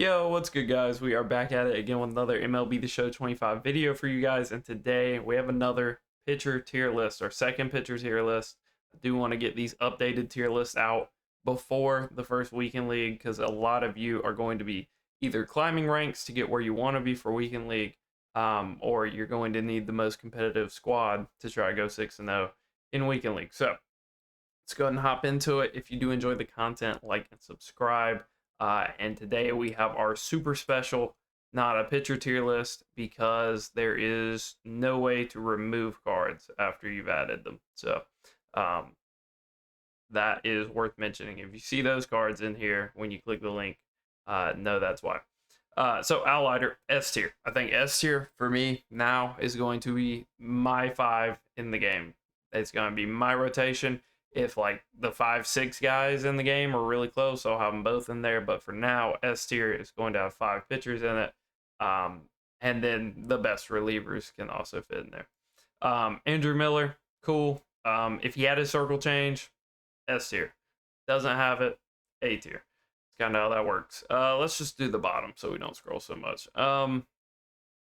Yo, what's good, guys? We are back at it again with another MLB The Show 25 video for you guys, and today we have another pitcher tier list, our second pitcher tier list. I do want to get these updated tier lists out before the first weekend league because a lot of you are going to be either climbing ranks to get where you want to be for weekend league, or you're going to need the most competitive squad to try to go 6-0 in weekend league. So let's go ahead and hop into it. If you do enjoy the content, like and subscribe. And today we have our super special, not a pitcher tier list, because there is no way to remove cards after you've added them. So that is worth mentioning. If you see those cards in here when you click the link, know that's why. So Outlighter, S tier. I think S tier for me now is going to be my 5 in the game. It's going to be my rotation. If like the 5-6 guys in the game are really close, I'll have them both in there. But for now, S tier is going to have 5 pitchers in it. And then the best relievers can also fit in there. Andrew Miller, cool. If he had his circle change, S tier. Doesn't have it, A tier. It's kind of how that works. Let's just do the bottom so we don't scroll so much.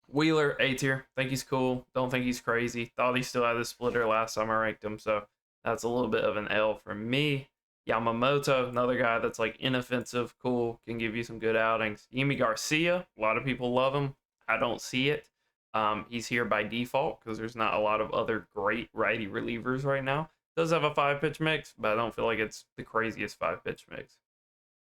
Wheeler, A tier. Think he's cool. Don't think he's crazy. Thought he still had the splitter last time I ranked him, so that's a little bit of an L for me. Yamamoto, another guy that's like inoffensive, cool, can give you some good outings. Yimi Garcia, a lot of people love him. I don't see it. He's here by default because there's not a lot of other great righty relievers right now. Does have a 5-pitch mix, but I don't feel like it's the craziest 5-pitch mix.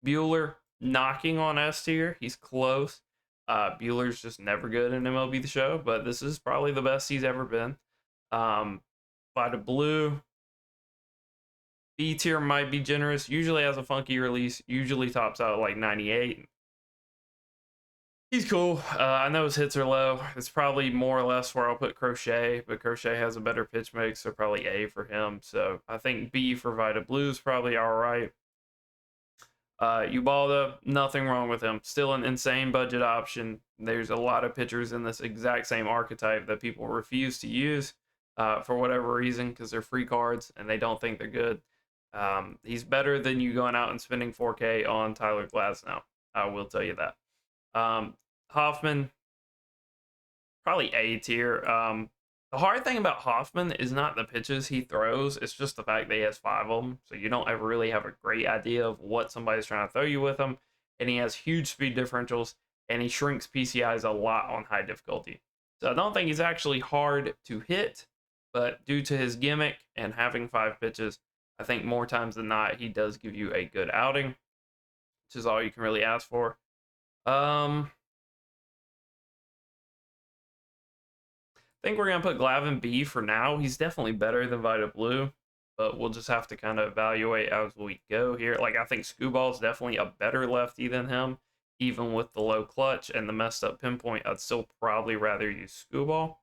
Bueller, knocking on S tier. He's close. Bueller's just never good in MLB The Show, but this is probably the best he's ever been. Vita Blue, B tier might be generous. Usually has a funky release. Usually tops out at like 98. He's cool. I know his hits are low. It's probably more or less where I'll put Crochet, but Crochet has a better pitch mix, so probably A for him. So I think B for Vita Blue is probably all right. Ubaldo, nothing wrong with him. Still an insane budget option. There's a lot of pitchers in this exact same archetype that people refuse to use for whatever reason because they're free cards and they don't think they're good. He's better than you going out and spending 4K on Tyler Glasnow. I will tell you that. Hoffman, probably A tier. The hard thing about Hoffman is not the pitches he throws. It's just the fact that he has 5 of them. So you don't ever really have a great idea of what somebody's trying to throw you with him. And he has huge speed differentials. And he shrinks PCIs a lot on high difficulty. So I don't think he's actually hard to hit. But due to his gimmick and having 5 pitches, I think more times than not, he does give you a good outing, which is all you can really ask for. I think we're going to put Glavin B for now. He's definitely better than Vita Blue, but we'll just have to kind of evaluate as we go here. Like, I think Scooball's definitely a better lefty than him, even with the low clutch and the messed up pinpoint. I'd still probably rather use Scooball.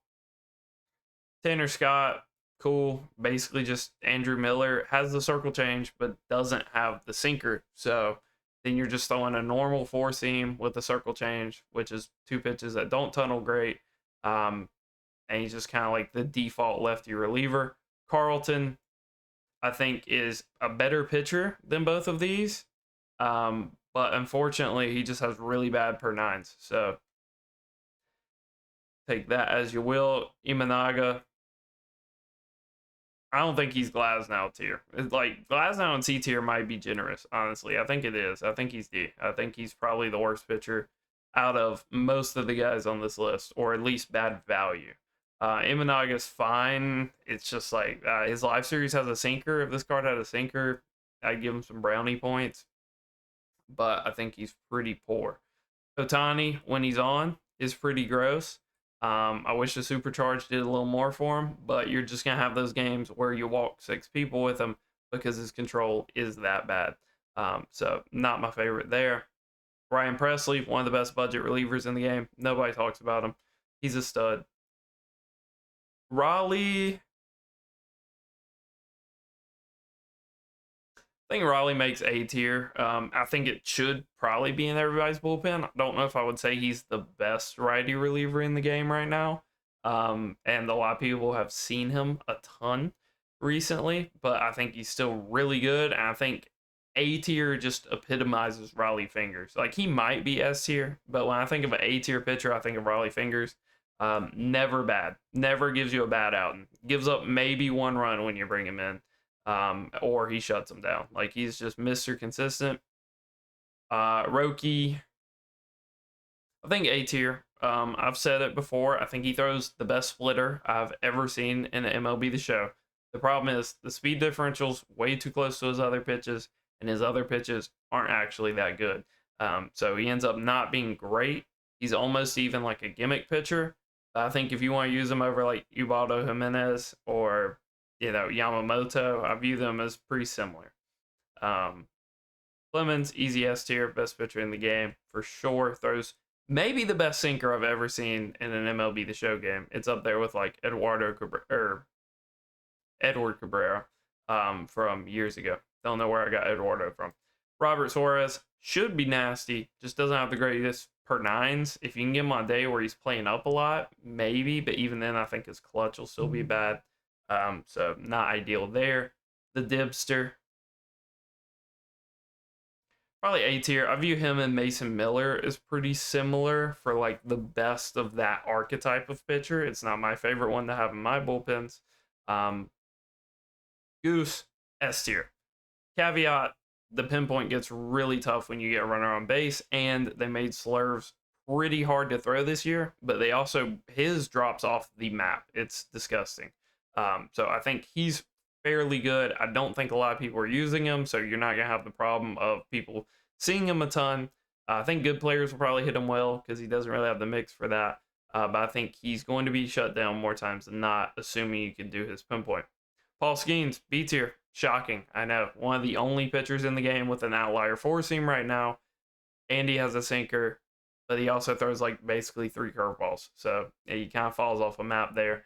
Tanner Scott, cool. Basically just Andrew Miller, has the circle change but doesn't have the sinker, so then you're just throwing a normal 4-seam with the circle change, which is 2 pitches that don't tunnel great, and he's just kind of like the default lefty reliever. Carlton, I think, is a better pitcher than both of these, but unfortunately he just has really bad per 9s, so take that as you will. Imanaga, I don't think he's Glasnow tier. It's like Glasnow and C tier might be generous, honestly. I think it is. I think he's D. I think he's probably the worst pitcher out of most of the guys on this list, or at least bad value. Imanaga's fine. It's just like his live series has a sinker. If this card had a sinker, I'd give him some brownie points. But I think he's pretty poor. Otani, when he's on, is pretty gross. I wish the Supercharge did a little more for him, but you're just going to have those games where you walk 6 people with him because his control is that bad. So not my favorite there. Ryan Presley, one of the best budget relievers in the game. Nobody talks about him. He's a stud. Raleigh, I think Raleigh makes A tier. I think it should probably be in everybody's bullpen. I don't know if I would say he's the best righty reliever in the game right now. And a lot of people have seen him a ton recently, but I think he's still really good. And I think A tier just epitomizes Raleigh Fingers. Like, he might be S tier, but when I think of an A tier pitcher, I think of Raleigh Fingers. Never bad. Never gives you a bad outing. Gives up maybe 1 run when you bring him in, or he shuts him down. Like, he's just Mr. Consistent. Roki, I think A tier. I've said it before. I think he throws the best splitter I've ever seen in an MLB The Show. The problem is the speed differential's way too close to his other pitches, and his other pitches aren't actually that good. So he ends up not being great. He's almost even like a gimmick pitcher. I think if you want to use him over like Ubaldo Jimenez or Yamamoto, I view them as pretty similar. Clemens, easy S tier, best pitcher in the game for sure. Throws maybe the best sinker I've ever seen in an MLB The Show game. It's up there with like Edward Cabrera from years ago. Don't know where I got Eduardo from. Robert Suarez should be nasty, just doesn't have the greatest per nines. If you can get him on a day where he's playing up a lot, maybe, but even then I think his clutch will still be bad. So not ideal there. The Dibster, probably A tier. I view him and Mason Miller as pretty similar for like the best of that archetype of pitcher. It's not my favorite one to have in my bullpens. Goose, S tier. Caveat, the pinpoint gets really tough when you get a runner on base, and they made Slurves pretty hard to throw this year, but his drops off the map. It's disgusting. So I think he's fairly good. I don't think a lot of people are using him, so you're not going to have the problem of people seeing him a ton. I think good players will probably hit him well because he doesn't really have the mix for that. But I think he's going to be shut down more times than not, assuming you can do his pinpoint. Paul Skeens, B tier. Shocking, I know. One of the only pitchers in the game with an outlier four-seam right now. Andy has a sinker, but he also throws like basically 3 curveballs. So he kind of falls off a map there.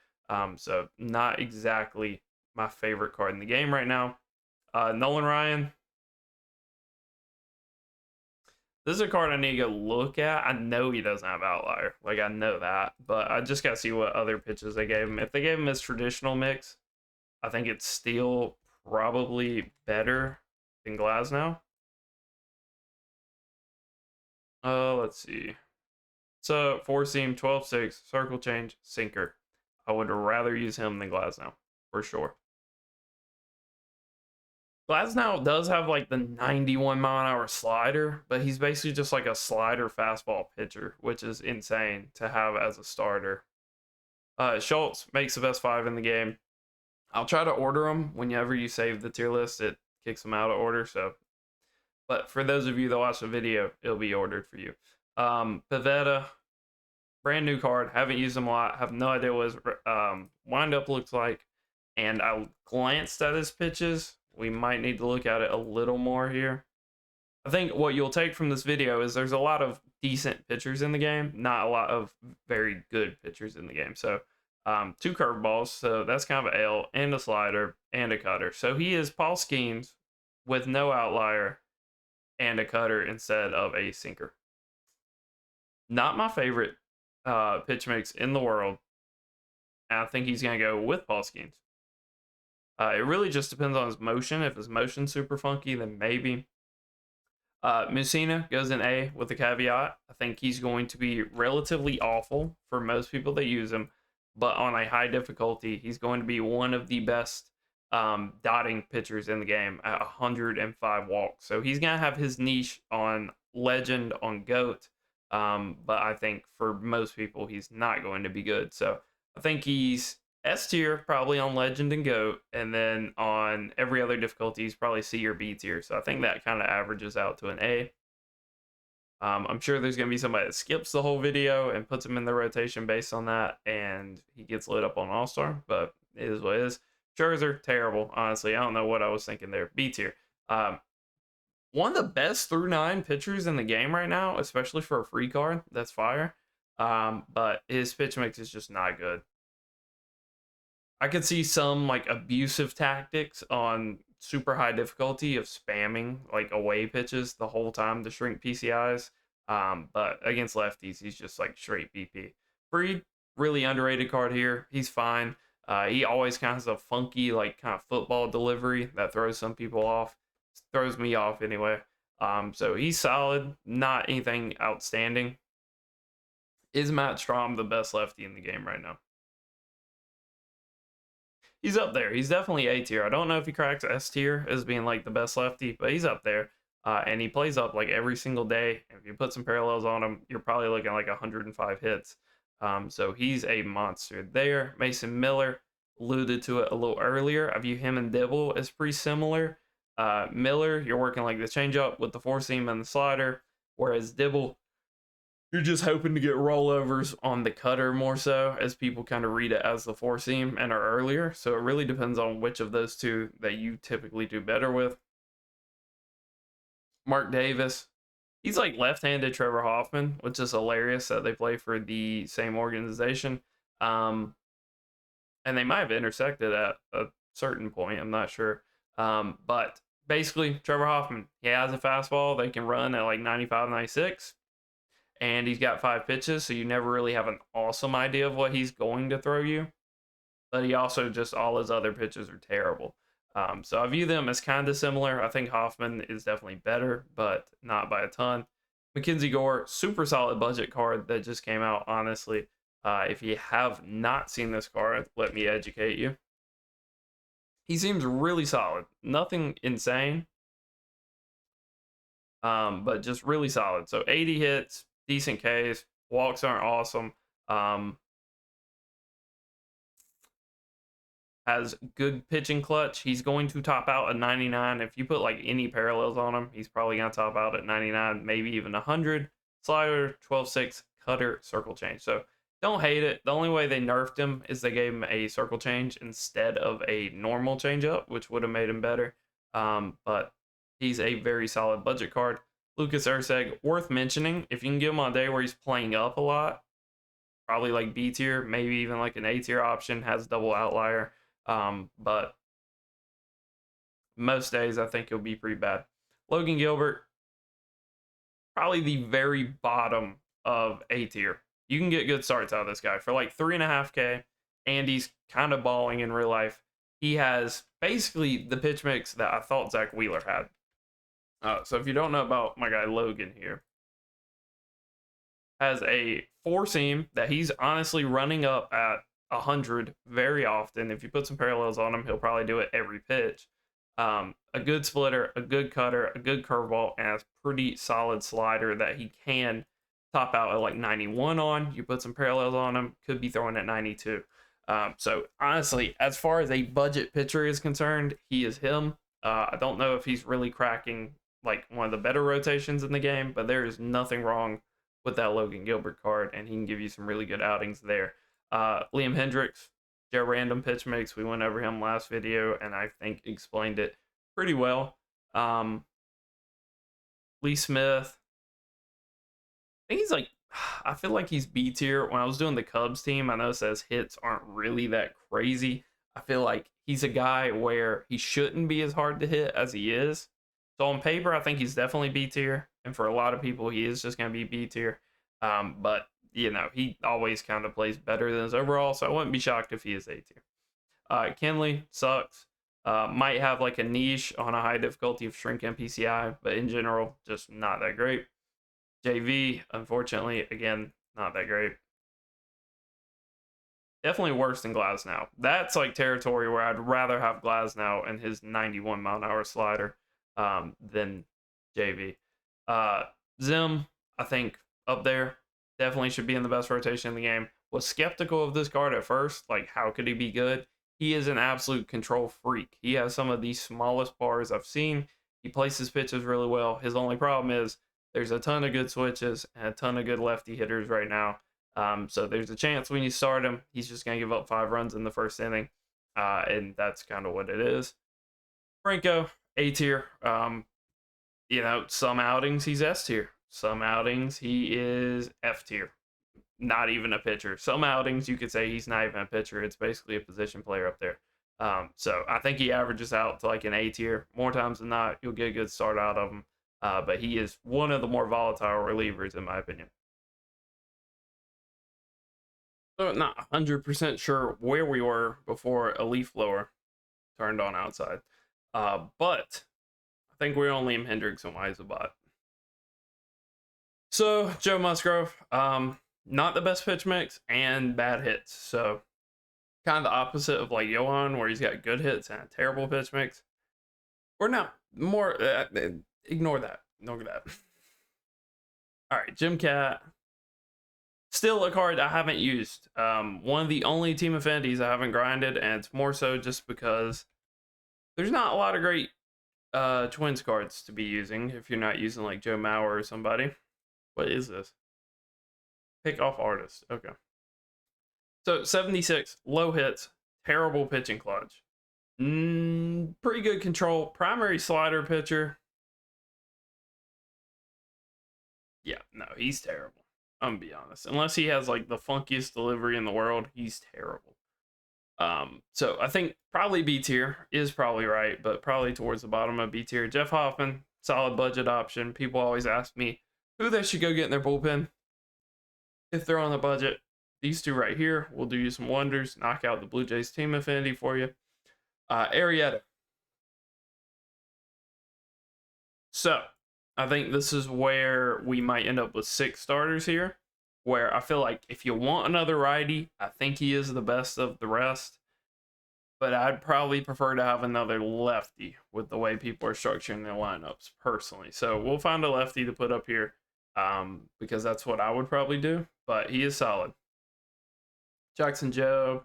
So not exactly my favorite card in the game right now. Nolan Ryan. This is a card I need to go look at. I know he doesn't have outlier. Like, I know that. But I just got to see what other pitches they gave him. If they gave him his traditional mix, I think it's still probably better than Glasnow. Let's see. So, 4-seam, 12-6, circle change, sinker. I would rather use him than Glasnow, for sure. Glasnow does have like the 91-mile-an-hour slider, but he's basically just like a slider fastball pitcher, which is insane to have as a starter. Schultz makes the best 5 in the game. I'll try to order them whenever you save the tier list. It kicks them out of order. So, but for those of you that watch the video, it'll be ordered for you. Pivetta, brand new card. Haven't used him a lot. Have no idea what his windup looks like. And I glanced at his pitches. We might need to look at it a little more here. I think what you'll take from this video is there's a lot of decent pitchers in the game, not a lot of very good pitchers in the game. So, 2 curveballs, so that's kind of an L, and a slider, and a cutter. So he is Paul Skeens with no outlier and a cutter instead of a sinker. Not my favorite pitch mix in the world. And I think he's going to go with Paul Skeens. It really just depends on his motion. If his motion's super funky, then maybe. Mussina goes in A with a caveat. I think he's going to be relatively awful for most people that use him. But on a high difficulty, he's going to be one of the best dotting pitchers in the game at 105 walks. So he's going to have his niche on Legend, on GOAT. But I think for most people, he's not going to be good. So I think he's S tier, probably on Legend and GOAT. And then on every other difficulty, he's probably C or B tier. So I think that kind of averages out to an A. I'm sure there's going to be somebody that skips the whole video and puts him in the rotation based on that, and he gets lit up on All-Star, but it is what it is. Scherzer, terrible, honestly. I don't know what I was thinking there. B tier. One of the best through 9 pitchers in the game right now, especially for a free card. That's fire. But his pitch mix is just not good. I could see some like abusive tactics on super high difficulty of spamming like away pitches the whole time to shrink PCIs. But against lefties, he's just like straight BP. Freed, really underrated card here. He's fine. He always kind of has a funky like kind of football delivery that throws some people off. throws me off anyway. So he's solid, not anything outstanding. Is Matt Strom the best lefty in the game right now? He's up there. He's definitely A tier. I don't know if he cracks S tier as being like the best lefty, but he's up there. And he plays up like every single day. If you put some parallels on him, you're probably looking at like 105 hits. So he's a monster there. Mason Miller, alluded to it a little earlier. I view him and Dibble as pretty similar. Miller, you're working like the changeup with the four seam and the slider, whereas Dibble, you're just hoping to get rollovers on the cutter more so, as people kind of read it as the four seam and are earlier. So it really depends on which of those two that you typically do better with. Mark Davis, he's like left-handed Trevor Hoffman, which is hilarious that they play for the same organization. And they might have intersected at a certain point. I'm not sure. But basically, Trevor Hoffman, he has a fastball they can run at like 95, 96. And he's got 5 pitches, so you never really have an awesome idea of what he's going to throw you. But he also just, all his other pitches are terrible. So I view them as kind of similar. I think Hoffman is definitely better, but not by a ton. Mackenzie Gore, super solid budget card that just came out, honestly. If you have not seen this card, let me educate you. He seems really solid. Nothing insane, but just really solid. So 80 hits, decent Ks, walks aren't awesome. Has good pitching clutch. He's going to top out at 99. If you put like any parallels on him, he's probably going to top out at 99, maybe even 100. Slider, 12-6, cutter, circle change. So don't hate it. The only way they nerfed him is they gave him a circle change instead of a normal changeup, which would have made him better. But he's a very solid budget card. Lucas Erceg, worth mentioning. If you can get him on a day where he's playing up a lot, probably like B tier, maybe even like an A tier option, has double outlier. But most days I think he'll be pretty bad. Logan Gilbert, probably the very bottom of A tier. You can get good starts out of this guy for like 3.5K, and he's kind of balling in real life. He has basically the pitch mix that I thought Zach Wheeler had. So if you don't know about my guy Logan here, has a four seam that he's honestly running up at 100 very often. If you put some parallels on him, he'll probably do it every pitch. A good splitter, a good cutter, a good curveball, and a pretty solid slider that he can top out at like 91 on. You put some parallels on him, could be throwing at 92. So honestly, as far as a budget pitcher is concerned, he is him. I don't know if he's really cracking like one of the better rotations in the game, but there is nothing wrong with that Logan Gilbert card, and he can give you some really good outings there. Liam Hendricks, their random pitch mix. We went over him last video, and I think explained it pretty well. Lee Smith, I think he's like, I feel like he's B tier. When I was doing the Cubs team, I noticed that his hits aren't really that crazy. I feel like he's a guy where he shouldn't be as hard to hit as he is. So on paper, I think he's definitely B tier, and for a lot of people, he is just going to be B tier. But you know, he always kind of plays better than his overall, so I wouldn't be shocked if he is A tier. Kenley sucks. Might have like a niche on a high difficulty of shrink MPCI, but in general, just not that great. JV, unfortunately, again, not that great. Definitely worse than Glasnow. That's like territory where I'd rather have Glasnow and his 91-mile-an-hour slider than JV. Zim, I think, up there. Definitely should be in the best rotation in the game. Was skeptical of this card at first. Like, how could he be good? He is an absolute control freak. He has some of the smallest bars I've seen. He places pitches really well. His only problem is there's a ton of good switches and a ton of good lefty hitters right now. So there's a chance when you start him, he's just going to give up 5 runs in the first inning. And that's kind of what it is. Franco, A tier. You know, some outings he's S tier. Some outings he is F tier. Not even a pitcher. Some outings you could say he's not even a pitcher. It's basically a position player up there. So I think he averages out to like an A tier. More times than not, you'll get a good start out of him. But he is one of the more volatile relievers, in my opinion. So not 100% sure where we were before a leaf blower turned on outside. But I think we're on Liam Hendricks and why he's a bot. So Joe Musgrove, not the best pitch mix and bad hits. So kind of the opposite of like Johan, where he's got good hits and a terrible pitch mix. Or not more. Ignore that. Ignore that. All right, Jim Cat. Still a card I haven't used. One of the only team affinities I haven't grinded, and it's more so just because there's not a lot of great Twins cards to be using if you're not using like Joe Mauer or somebody. What is this? Pick off artist. Okay. So 76, low hits, terrible pitching clutch. Pretty good control. Primary slider pitcher. Yeah, no, he's terrible. I'm gonna be honest. Unless he has like the funkiest delivery in the world, he's terrible. So I think probably B tier is probably right, but probably towards the bottom of B tier. Jeff Hoffman, solid budget option. People always ask me who they should go get in their bullpen if they're on the budget. These two right here will do you some wonders. Knock out the Blue Jays team affinity for you. Arrieta. So I think this is where we might end up with 6 starters here, where I feel like if you want another righty, I think he is the best of the rest. But I'd probably prefer to have another lefty with the way people are structuring their lineups personally. So we'll find a lefty to put up here because that's what I would probably do. But he is solid. Jackson Joe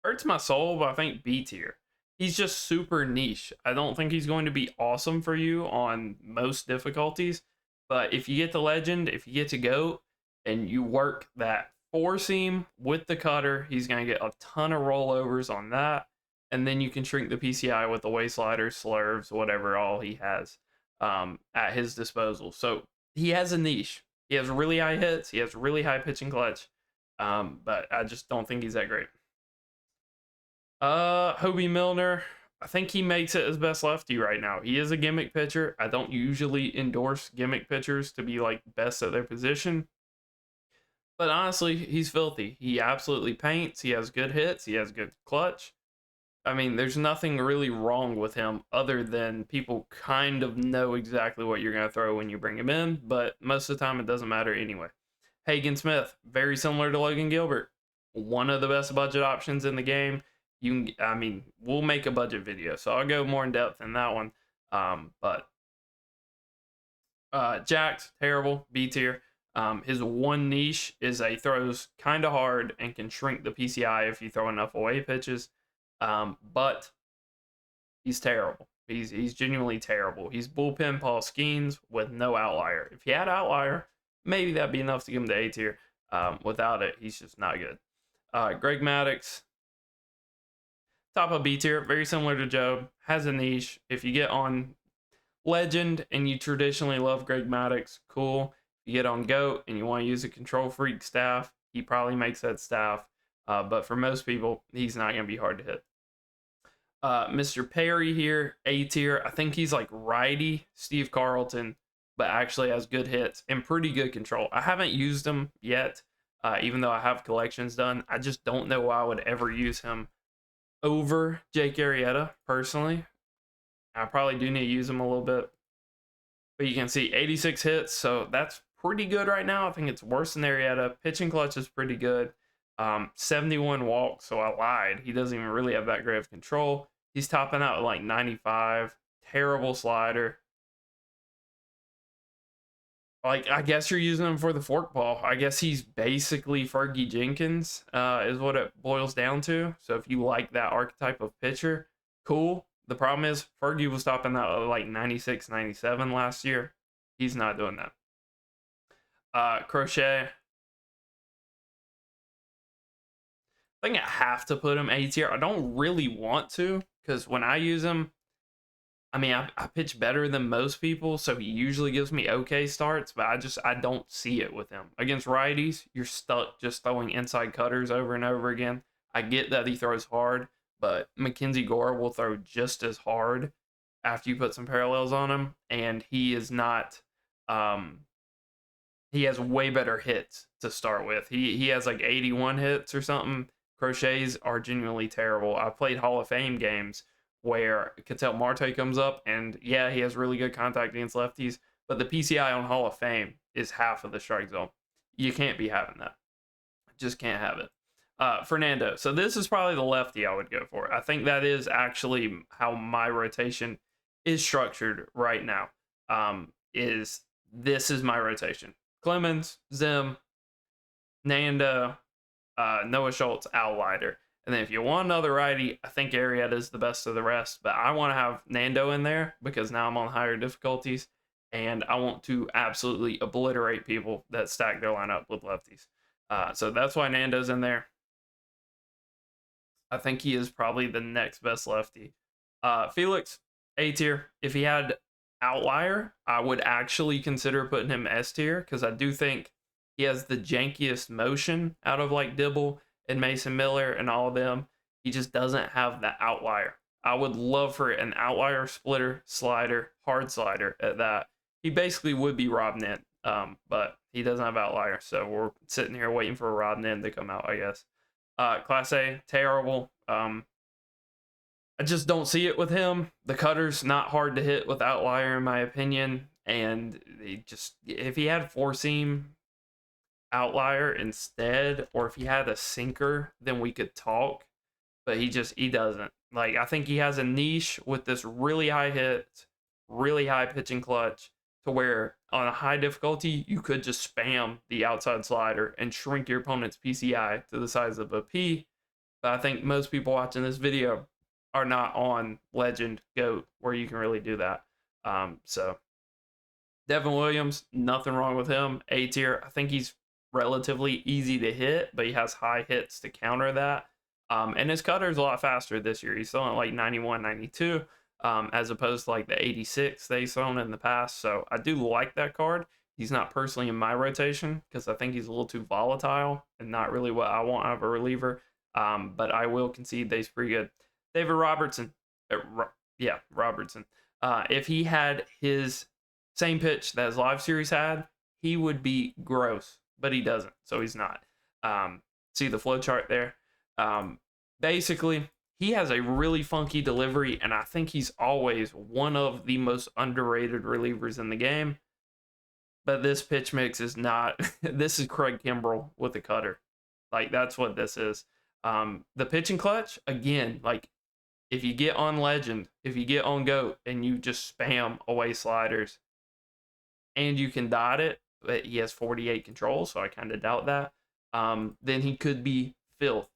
hurts my soul, but I think B tier. He's just super niche. I don't think he's going to be awesome for you on most difficulties. But if you get the legend, if you get to GOAT, and you work that 4-seam with the cutter, he's going to get a ton of rollovers on that. And then you can shrink the PCI with the way sliders, slurves, whatever all he has at his disposal. So he has a niche. He has really high hits. He has really high pitching clutch. But I just don't think he's that great. Hobie Milner, I think he makes it his best lefty right now. He is a gimmick pitcher. I don't usually endorse gimmick pitchers to be like best at their position. But honestly, he's filthy. He absolutely paints. He has good hits. He has good clutch. I mean, there's nothing really wrong with him other than people kind of know exactly what you're going to throw when you bring him in. But most of the time, it doesn't matter anyway. Hagen Smith, very similar to Logan Gilbert. One of the best budget options in the game. We'll make a budget video, so I'll go more in depth in that one. But Jack's terrible, B tier. His one niche is he throws kind of hard and can shrink the PCI if you throw enough away pitches. But he's terrible. He's genuinely terrible. He's bullpen Paul Skeens with no outlier. If he had outlier, maybe that'd be enough to give him the A tier. Without it, he's just not good. Greg Maddux, top of B tier, very similar to Joe, has a niche. If you get on Legend and you traditionally love Greg Maddux, cool. If you get on GOAT and you want to use a control freak staff, he probably makes that staff. But for most people, he's not going to be hard to hit. Mr. Perry here, A tier. I think he's like righty Steve Carlton, but actually has good hits and pretty good control. I haven't used him yet, even though I have collections done. I just don't know why I would ever use him over Jake Arrieta, personally. I probably do need to use him a little bit. But you can see 86 hits, so that's pretty good right now. I think it's worse than Arrieta. Pitching clutch is pretty good. 71 walks, so I lied. He doesn't even really have that great of control. He's topping out at like 95. Terrible slider. Like, I guess you're using him for the forkball. I guess he's basically Fergie Jenkins, is what it boils down to. So if you like that archetype of pitcher, cool. The problem is Fergie was topping out at like 96, 97 last year. He's not doing that. Crochet. I think I have to put him A tier. I don't really want to, because when I use him, I pitch better than most people, so he usually gives me okay starts, but I don't see it with him. Against righties, you're stuck just throwing inside cutters over and over again. I get that he throws hard, but Mackenzie Gore will throw just as hard after you put some parallels on him, and he is not, he has way better hits to start with. He has like 81 hits or something. Crochets are genuinely terrible. I played Hall of Fame games where Ketel Marte comes up, and yeah, he has really good contact against lefties, but the PCI on Hall of Fame is half of the strike zone. You can't be having that. Just can't have it. Fernando. So this is probably the lefty I would go for. I think that is actually how my rotation is structured right now. This is my rotation: Clemens, Zim, Nando, Noah Schultz, Al Leiter. And then if you want another righty, I think Arrieta is the best of the rest. But I want to have Nando in there because now I'm on higher difficulties, and I want to absolutely obliterate people that stack their lineup with lefties. So that's why Nando's in there. I think he is probably the next best lefty. Felix, A tier. If he had outlier, I would actually consider putting him S tier because I do think he has the jankiest motion out of like Dibble and Mason Miller and all of them. He just doesn't have that outlier. I would love for an outlier, splitter, slider, hard slider at that. He basically would be Rob Nin, but he doesn't have outlier. So we're sitting here waiting for Rob Nin to come out, I guess. Class A, terrible. I just don't see it with him. The cutter's not hard to hit with outlier, in my opinion. And if he had four seam outlier instead, or if he had a sinker, then we could talk. But he doesn't. Like, I think he has a niche with this really high hit, really high pitching clutch, to where on a high difficulty, you could just spam the outside slider and shrink your opponent's PCI to the size of a pea. But I think most people watching this video are not on Legend GOAT where you can really do that. So Devin Williams, nothing wrong with him. A tier. I think he's relatively easy to hit, but he has high hits to counter that. And his cutter is a lot faster this year. He's throwing like 91, 92, as opposed to like the 86 that he's thrown in the past. So I do like that card. He's not personally in my rotation because I think he's a little too volatile and not really what I want out of a reliever. But I will concede that he's pretty good. David Robertson. Robertson. If he had his same pitch that his live series had, he would be gross, but he doesn't, so he's not. See the flow chart there? Basically, he has a really funky delivery, and I think he's always one of the most underrated relievers in the game. But this pitch mix is not. This is Craig Kimbrell with the cutter. Like, that's what this is. The pitching clutch, again, like, if you get on Legend, if you get on GOAT, and you just spam away sliders, and you can dot it, but he has 48 controls, so I kind of doubt that, then he could be filth.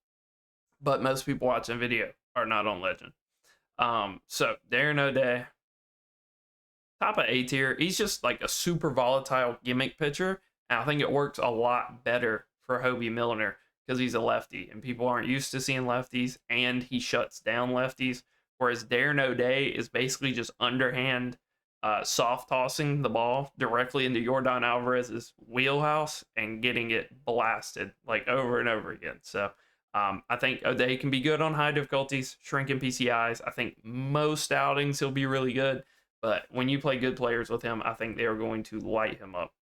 But most people watching video are not on Legend. So Darren O'Day, top of A tier. He's just like a super volatile gimmick pitcher, and I think it works a lot better for Hobie Milner because he's a lefty, and people aren't used to seeing lefties, and he shuts down lefties, whereas Darren O'Day is basically just underhand soft tossing the ball directly into Yordan Alvarez's wheelhouse and getting it blasted like over and over again. So I think O'Day can be good on high difficulties, shrinking PCIs. I think most outings he'll be really good, but when you play good players with him, I think they are going to light him up.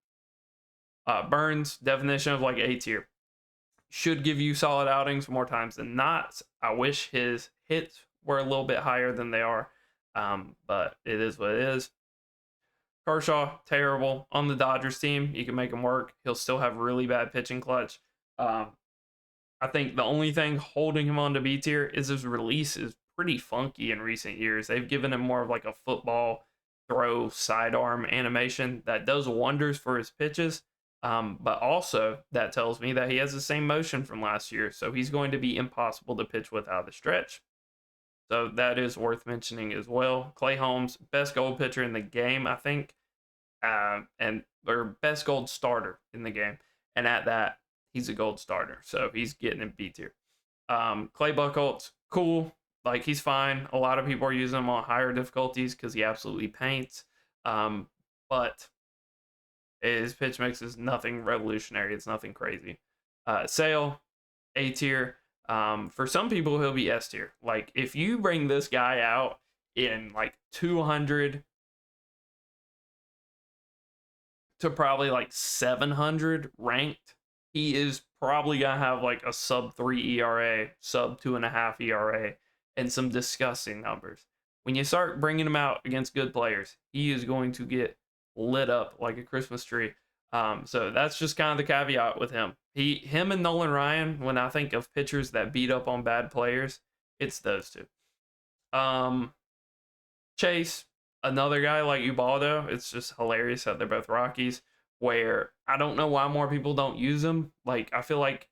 Burns, definition of like A tier. Should give you solid outings more times than not. I wish his hits were a little bit higher than they are, but it is what it is. Kershaw, terrible. On the Dodgers team, you can make him work. He'll still have really bad pitching clutch. I think the only thing holding him on to B tier is his release is pretty funky in recent years. They've given him more of like a football throw sidearm animation that does wonders for his pitches. But also that tells me that he has the same motion from last year. So he's going to be impossible to pitch with out of the stretch. So that is worth mentioning as well. Clay Holmes, best gold pitcher in the game, I think. Or best gold starter in the game. And at that, he's a gold starter. So he's getting in B tier. Clay Buchholz, cool. Like, he's fine. A lot of people are using him on higher difficulties because he absolutely paints. But his pitch mix is nothing revolutionary. It's nothing crazy. Sale, A tier. For some people, he'll be S tier. Like, if you bring this guy out in like 200 to probably like 700 ranked, he is probably gonna have like a sub 3 ERA, sub 2.5 ERA, and some disgusting numbers. when you start bringing him out against good players, he is going to get lit up like a Christmas tree. So that's just kind of the caveat with him. Him and Nolan Ryan, when I think of pitchers that beat up on bad players, it's those two. Chase, another guy like Ubaldo, it's just hilarious that they're both Rockies, where I don't know why more people don't use him. Like, I feel like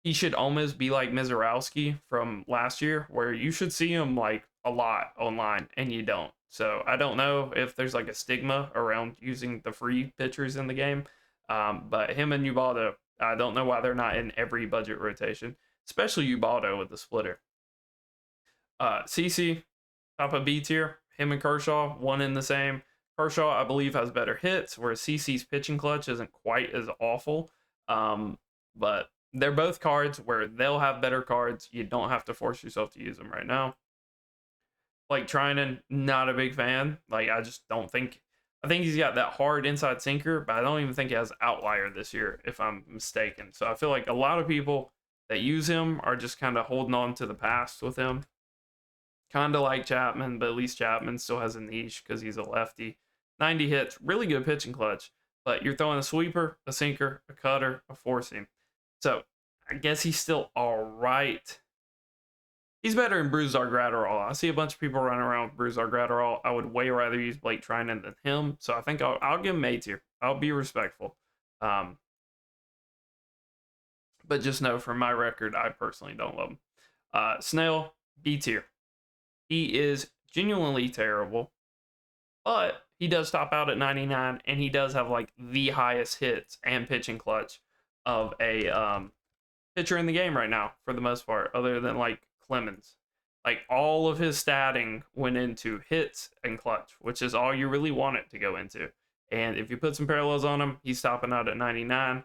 he should almost be like Mizorowski from last year, where you should see him like a lot online and you don't. So I don't know if there's like a stigma around using the free pitchers in the game. But him and Ubaldo, I don't know why they're not in every budget rotation, especially Ubaldo with the splitter. CC, top of B tier. Him and Kershaw, one in the same. Kershaw, I believe, has better hits, whereas CC's pitching clutch isn't quite as awful. But they're both cards where they'll have better cards. You don't have to force yourself to use them right now. Like Trinan, not a big fan. Like, I just don't think. I think he's got that hard inside sinker, but I don't even think he has outlier this year, if I'm mistaken. So I feel like a lot of people that use him are just kind of holding on to the past with him. Kind of like Chapman, but at least Chapman still has a niche because he's a lefty. 90 hits, really good pitching clutch, but you're throwing a sweeper, a sinker, a cutter, a four seam. So I guess he's still all right. He's better than Brusdar Gratterall. I see a bunch of people running around with Brusdar Gratterall. I would way rather use Blake Trinan than him, so I think I'll give him A tier. I'll be respectful. But just know, for my record, I personally don't love him. Snell, B tier. He is genuinely terrible, but he does top out at 99, and he does have like the highest hits and pitching clutch of a pitcher in the game right now, for the most part, other than like Clemens. Like, all of his statting went into hits and clutch, which is all you really want it to go into. And if you put some parallels on him, he's topping out at 99.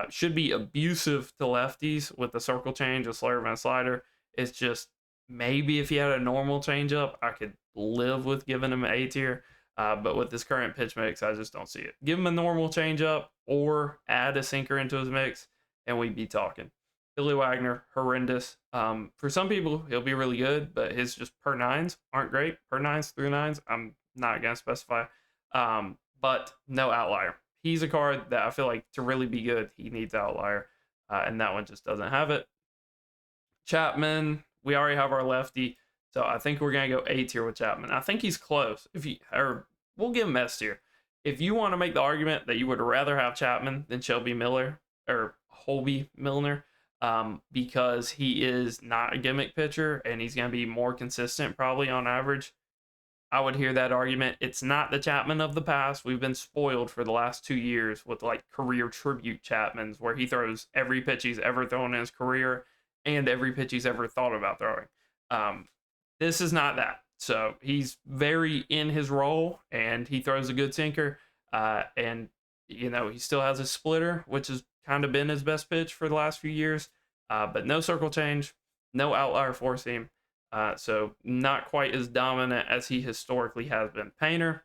Should be abusive to lefties with the circle change, a slurve, and a slider. It's just, maybe if he had a normal changeup, I could live with giving him an A tier. But with this current pitch mix, I just don't see it. Give him a normal changeup or add a sinker into his mix, and we'd be talking. Billy Wagner, horrendous. For some people, he'll be really good, but his just per nines aren't great. Per nines, through nines, I'm not going to specify. But no outlier. He's a card that I feel like to really be good, he needs outlier. And that one just doesn't have it. Chapman, we already have our lefty, so I think we're going to go A tier with Chapman. I think he's close. We'll give him S tier. If you want to make the argument that you would rather have Chapman than Shelby Miller or Holby Milner, because he is not a gimmick pitcher and he's going to be more consistent probably on average, I would hear that argument. It's not the Chapman of the past. We've been spoiled for the last 2 years with like career tribute Chapmans, where he throws every pitch he's ever thrown in his career and every pitch he's ever thought about throwing. This is not that. So he's very in his role, and he throws a good sinker. And, you know, he still has a splitter, which has kind of been his best pitch for the last few years. But no circle change, no outlier four seam. So not quite as dominant as he historically has been. Painter,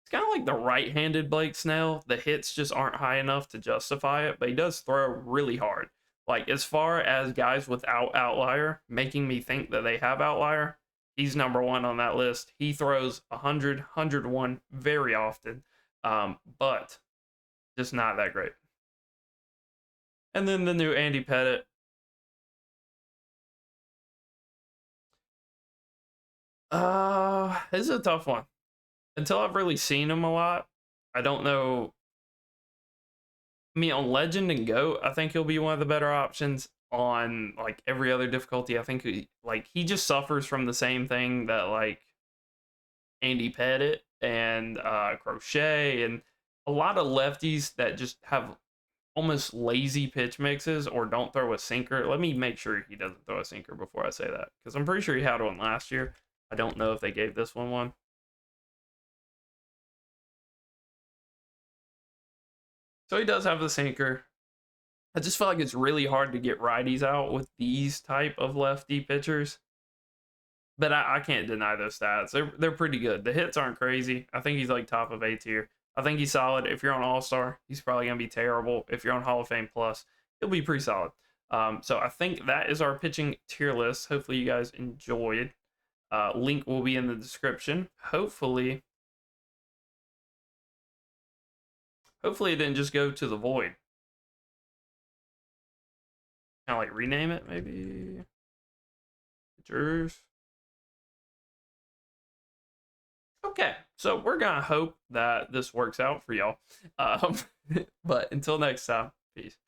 it's kind of like the right-handed Blake Snell. The hits just aren't high enough to justify it, but he does throw really hard. Like, as far as guys without outlier, making me think that they have outlier, he's number one on that list. He throws 100, 101 very often, but just not that great. And then the new Andy Pettitte. This is a tough one. Until I've really seen him a lot, I don't know. I mean, on Legend and GOAT, I think he'll be one of the better options. On like every other difficulty, I think he just suffers from the same thing that like Andy Pettitte and Crochet and a lot of lefties that just have almost lazy pitch mixes or don't throw a sinker. Let me make sure he doesn't throw a sinker before I say that, because I'm pretty sure he had one last year. I don't know if they gave this one. So he does have the sinker. I just feel like it's really hard to get righties out with these type of lefty pitchers. But I can't deny those stats. They're pretty good. The hits aren't crazy. I think he's like top of A tier. I think he's solid. If you're on All-Star, he's probably going to be terrible. If you're on Hall of Fame Plus, he'll be pretty solid. So I think that is our pitching tier list. Hopefully you guys enjoyed. Link will be in the description. Hopefully it didn't just go to the void. Kind of like rename it, maybe. Pictures. Okay, so we're gonna hope that this works out for y'all. But until next time, peace.